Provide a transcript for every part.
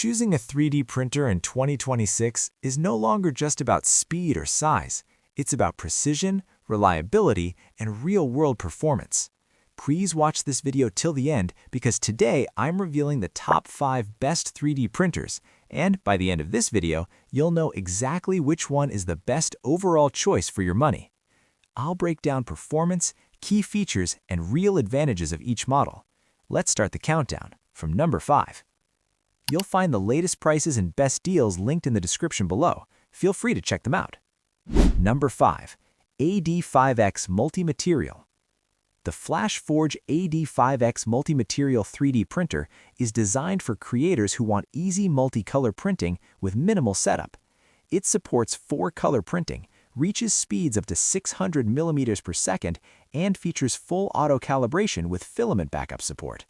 Choosing a 3D printer in 2026 is no longer just about speed or size. It's about precision, reliability, and real-world performance. Please watch this video till the end because today I'm revealing the top 5 best 3D printers, and by the end of this video, you'll know exactly which one is the best overall choice for your money. I'll break down performance, key features, and real advantages of each model. Let's start the countdown from number 5. You'll find the latest prices and best deals linked in the description below. Feel free to check them out. Number 5. AD5X Multi-Material. The FlashForge AD5X Multi-Material 3D printer is designed for creators who want easy multicolor printing with minimal setup. It supports 4-color printing, reaches speeds up to 600 millimeters per second, and features full auto calibration with filament backup support.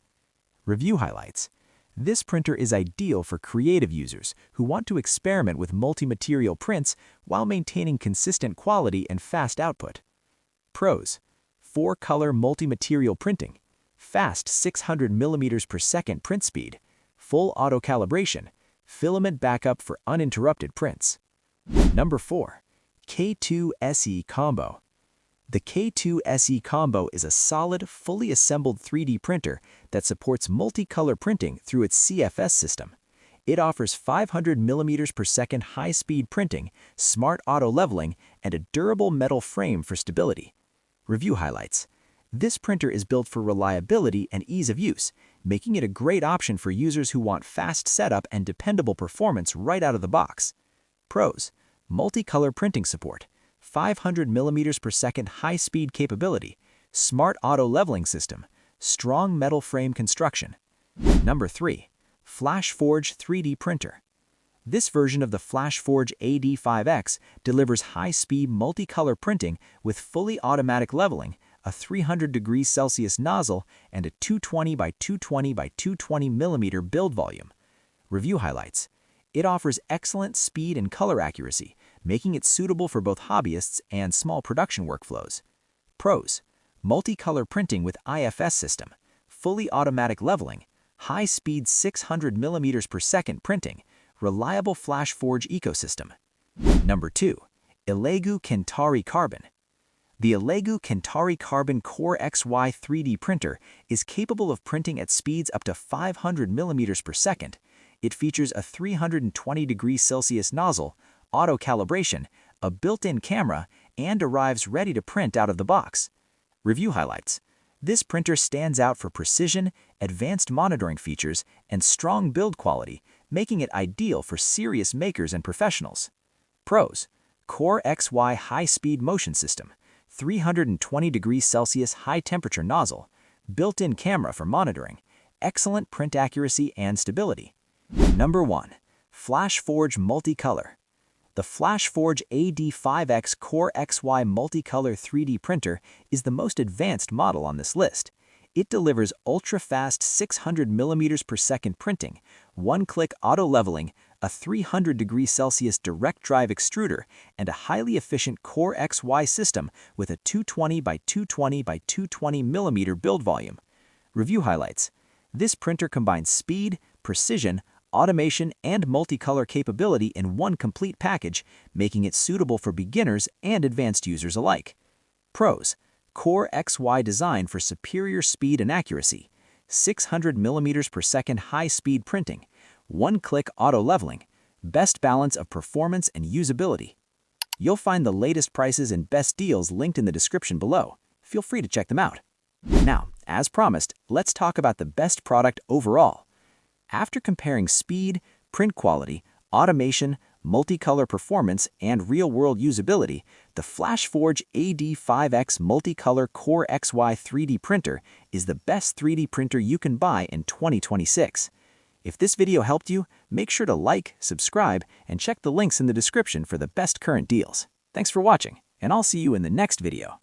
Review highlights. This printer is ideal for creative users who want to experiment with multi-material prints while maintaining consistent quality and fast output. Pros: 4-color multi-material printing, fast 600 millimeters per second print speed, full auto calibration, filament backup for uninterrupted prints. Number 4. K2SE Combo. The K2SE Combo is a solid, fully assembled 3D printer that supports multicolor printing through its CFS system. It offers 500 millimeters per second high-speed printing, smart auto leveling, and a durable metal frame for stability. Review highlights. This printer is built for reliability and ease of use, making it a great option for users who want fast setup and dependable performance right out of the box. Pros: multicolor printing support, 500 millimeters per second high-speed capability, smart auto leveling system, strong metal frame construction. Number 3. FlashForge 3D printer. This version of the FlashForge AD5X delivers high-speed multicolor printing with fully automatic leveling, a 300 degrees Celsius nozzle, and a 220 by 220 by 220 millimeter build volume. Review highlights. It offers excellent speed and color accuracy, making it suitable for both hobbyists and small production workflows. Pros: multicolor printing with IFS system, fully automatic leveling, high-speed 600 millimeters per second printing, reliable FlashForge ecosystem. Number 2. Elegoo Centauri Carbon. The Elegoo Centauri Carbon CoreXY 3D printer is capable of printing at speeds up to 500 millimeters per second. It features a 320 degrees Celsius nozzle, auto calibration, a built-in camera, and arrives ready to print out of the box. Review highlights. This printer stands out for precision, advanced monitoring features, and strong build quality, making it ideal for serious makers and professionals. Pros: CoreXY high-speed motion system, 320 degrees Celsius high-temperature nozzle, built-in camera for monitoring, excellent print accuracy and stability. Number 1. FlashForge Multicolor. The FlashForge AD5X CoreXY Multicolor 3D printer is the most advanced model on this list. It delivers ultra-fast 600 millimeters per second printing, one-click auto leveling, a 300 degrees Celsius direct drive extruder, and a highly efficient CoreXY system with a 220 by 220 by 220 millimeter build volume. Review highlights. This printer combines speed, precision, automation, and multicolor capability in one complete package, making it suitable for beginners and advanced users alike. Pros: CoreXY design for superior speed and accuracy, 600 millimeters per second high-speed printing, one-click auto leveling, best balance of performance and usability. You'll find the latest prices and best deals linked in the description below. Feel free to check them out. Now, as promised, let's talk about the best product overall. After comparing speed, print quality, automation, multicolor performance, and real-world usability, the FlashForge AD5X Multicolor CoreXY 3D printer is the best 3D printer you can buy in 2026. If this video helped you, make sure to like, subscribe, and check the links in the description for the best current deals. Thanks for watching, and I'll see you in the next video.